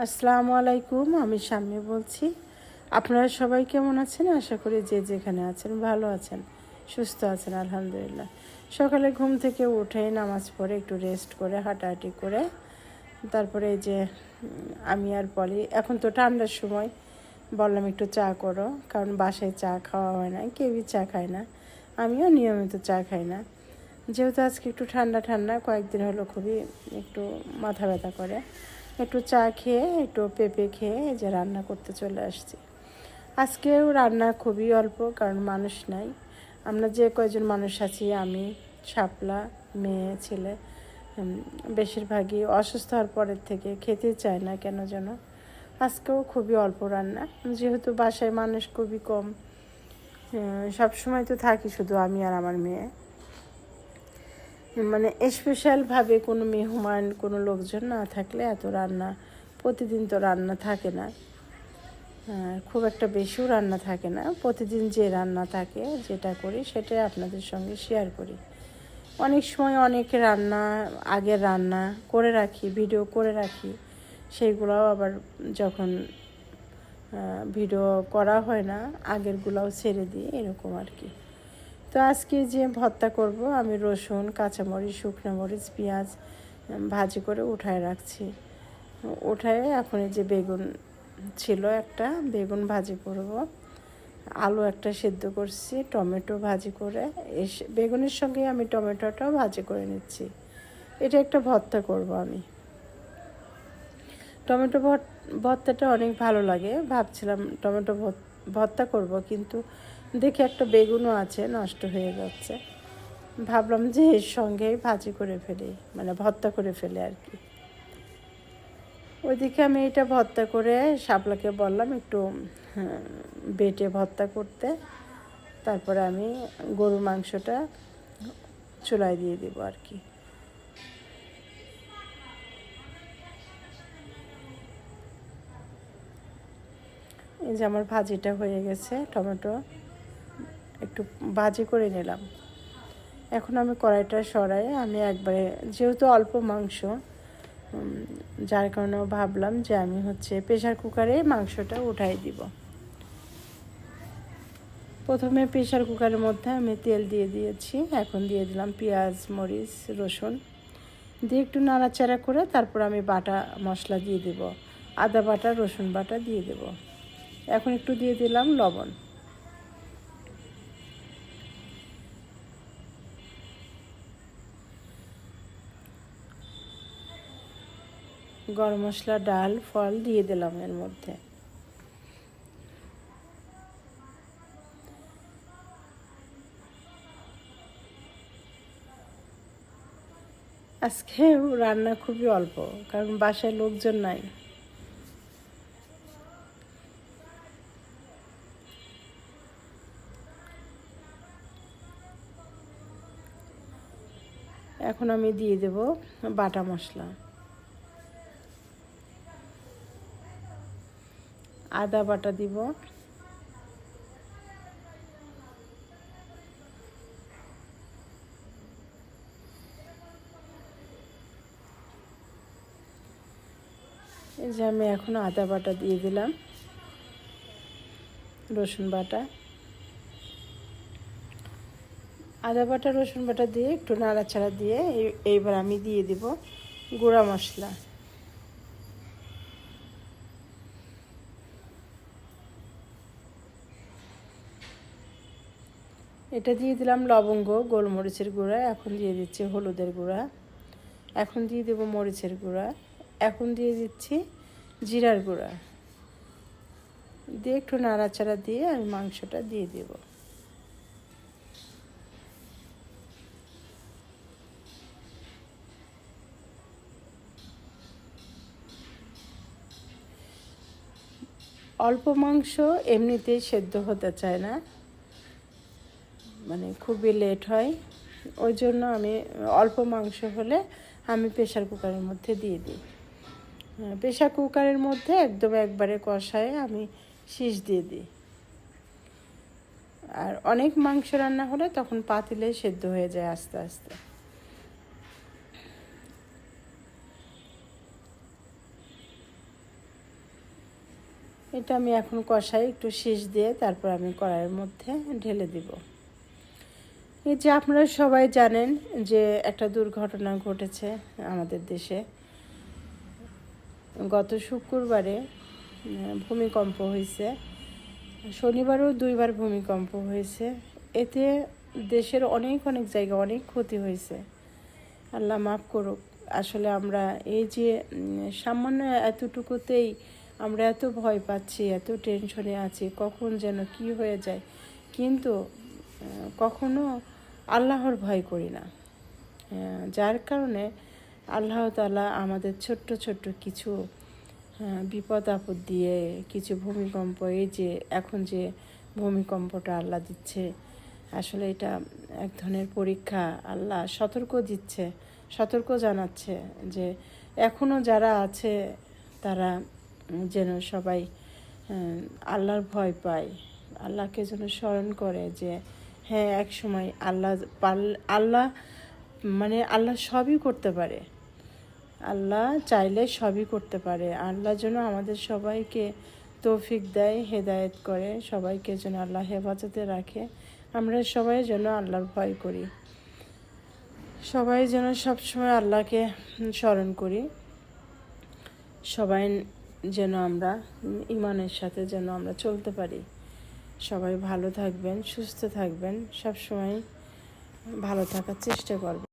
আসসালামু আলাইকুম, আমি শাম্মী বলছি। আপনারা সবাই কেমন আছেন? আশা করি যে যেখানে আছেন ভালো আছেন, সুস্থ আছেন, আলহামদুলিল্লাহ। সকালে ঘুম থেকে উঠে নামাজ পড়ে একটু রেস্ট করে হাঁটাহাঁটি করে তারপরে এই যে আমি আর পলি এখন তো ঠান্ডার সময় বললাম একটু চা করো, কারণ বাসায় চা খাওয়া হয় না, কেউই চা খায় না, আমিও নিয়মিত চা খাই না। যেহেতু আজকে একটু ঠান্ডা ঠান্ডা কয়েকদিন হলো খুবই একটু মাথা ব্যথা করে, একটু চা খেয়ে একটু পেঁপে খেয়ে এই যে রান্না করতে চলে আসছি। আজকেও রান্না খুবই অল্প, কারণ মানুষ নাই। আমরা যে কয়জন মানুষ আছি, আমি, শাপলা, মেয়ে, ছেলে, বেশিরভাগই অসুস্থ হওয়ার পরের থেকে খেতে চায় না কেন যেন। আজকেও খুবই অল্প রান্না, যেহেতু বাসায় মানুষ খুবই কম। সবসময় তো থাকি শুধু আমি আর আমার মেয়ে, মানে স্পেশালভাবে কোনো মেহমান কোনো লোকজন না থাকলে এত রান্না প্রতিদিন তো রান্না থাকে না, খুব একটা বেশিও রান্না থাকে না। প্রতিদিন যে রান্না থাকে যেটা করি সেটাই আপনাদের সঙ্গে শেয়ার করি। অনেক সময় অনেক রান্না আগের রান্না করে রাখি, ভিডিও করে রাখি, সেইগুলোও আবার যখন ভিডিও করা হয় না আগেরগুলোও ছেড়ে দিই, এরকম আর কি। তো আজকে যে ভর্তা করব, আমি রসুন, কাঁচামরিচ, শুকনো মরিচ, পেঁয়াজ ভাজি করে উঠায় রাখছি। উঠায় এখন এই যে বেগুন ছিল একটা, বেগুন ভাজি করব, আলু একটা সেদ্ধ করছি, টমেটো ভাজি করে বেগুনের সঙ্গে আমি টমেটোটাও ভাজি করে নিচ্ছি। এটা একটা ভর্তা করব আমি। টমেটো ভর্তাটা অনেক ভালো লাগে, ভাবছিলাম টমেটো ভর্তা করব, কিন্তু দেখি একটা বেগুনও আছে নষ্ট হয়ে যাচ্ছে, ভাবলাম যে এর সঙ্গেই ভাজি করে ফেলি, মানে ভর্তা করে ফেলে আর কি। ওইদিকে আমি এটা ভর্তা করে শাপলাকে বললাম একটু বেটে ভর্তা করতে, তারপরে আমি গরুর মাংসটা চুলায় দিয়ে দেব আর কি। এই যে আমার ভাজিটা হয়ে গেছে, টমেটো একটু ভাজি করে নিলাম। এখন আমি কড়াইটা সরাই, আমি একবারে যেহেতু অল্প মাংস, যার কারণে ভাবলাম যে আমি প্রেশার কুকারে মাংসটা উঠাই দিব। প্রথমে প্রেশার কুকারের মধ্যে আমি তেল দিয়ে দিয়েছি, এখন দিয়ে দিলাম পেঁয়াজ, মরিচ, রসুন দিয়ে একটু নাড়াচাড়া করে তারপর আমি বাটা মশলা দিয়ে দেব, আদা বাটা, রসুন বাটা দিয়ে দেব। এখন একটু দিয়ে দিলাম লবণ, গরম মশলা, ডাল, ফল দিয়ে দিলাম এর মধ্যে। আজকে রান্না খুবই অল্প, কারণ বাসায় লোকজন নাই। এখন আমি দিয়ে দেব বাটা মশলা, আদা বাটা দিব, এই যে আমি এখন আদা বাটা দিয়ে দিলাম, রসুন বাটা, আদা বাটা, রসুন বাটা দিয়ে একটু নাড়াচাড়া দিয়ে এইবার আমি দিয়ে দিব গুঁড়া মশলা। এটা দিয়ে দিলাম লবঙ্গ, গোলমরিচের গুঁড়া, এখন দিয়ে দিচ্ছি হলুদের গুঁড়া, এখন দিয়ে দেব মরিচের গুঁড়া, এখন দিয়ে দিচ্ছি জিরার গুঁড়া, দিয়ে একটু নাড়াচাড়া দিয়ে আমি মাংসটা দিয়ে দেব। অল্প মাংস এমনিতেই সেদ্ধ হতে চায় না, মানে খুবই লেট হয়, ওই জন্য আমি অল্প মাংস হলে আমি প্রেশার কুকারের মধ্যে দিয়ে দিই। প্রেশার কুকারের মধ্যে একদম একবারে কষায় আমি শীষ দিয়ে দিই। আর অনেক মাংস রান্না হলে তখন পাতিলে সেদ্ধ হয়ে যায় আস্তে আস্তে। এটা আমি এখন কষাই একটু শীষ দিয়ে, তারপর আমি কড়াইয়ের মধ্যে ঢেলে দিব। এই যে আপনারা সবাই জানেন যে একটা দুর্ঘটনা ঘটেছে আমাদের দেশে। গত শুক্রবারে ভূমিকম্প হয়েছে, শনিবারও 2বার ভূমিকম্প হয়েছে। এতে দেশের অনেক অনেক জায়গা অনেক ক্ষতি হয়েছে। আল্লাহ মাফ করুক। আসলে আমরা এই যে সামান্য এতটুকুতেই আমরা এত ভয় পাচ্ছি, এত টেনশনে আছি, কখন যেন কি হয়ে যায়, কিন্তু কখনো আল্লাহর ভয় করি না। যার কারণে আল্লাহ তাআলা আমাদের ছোট্ট ছোট্ট কিছু বিপদ আপদ দিয়ে, কিছু ভূমিকম্প, এই যে এখন যে ভূমিকম্পটা আল্লাহ দিচ্ছে, আসলে এটা এক ধরনের পরীক্ষা। আল্লাহ সতর্ক দিচ্ছে, সতর্ক জানাচ্ছে যে এখনও যারা আছে তারা যেন সবাই আল্লাহর ভয় পায়, আল্লাহকে যেন স্মরণ করে যে হ্যাঁ এক সময় আল্লাহ মানে আল্লাহ সবই করতে পারে। আল্লাহ চাইলে সবই করতে পারে। আল্লাহ যেন আমাদের সবাইকে তৌফিক দেয়, হেদায়েত করে, সবাইকে যেন আল্লাহ হেফাজতে রাখে। আমরা সবাই যেন আল্লাহর ভয় করি, সবাই যেন সবসময় আল্লাহকে স্মরণ করি, সবাই যেন আমরা ইমানের সাথে যেন আমরা চলতে পারি। সবাই ভালো থাকবেন, সুস্থ থাকবেন, সবসময় ভালো থাকার চেষ্টা করবেন।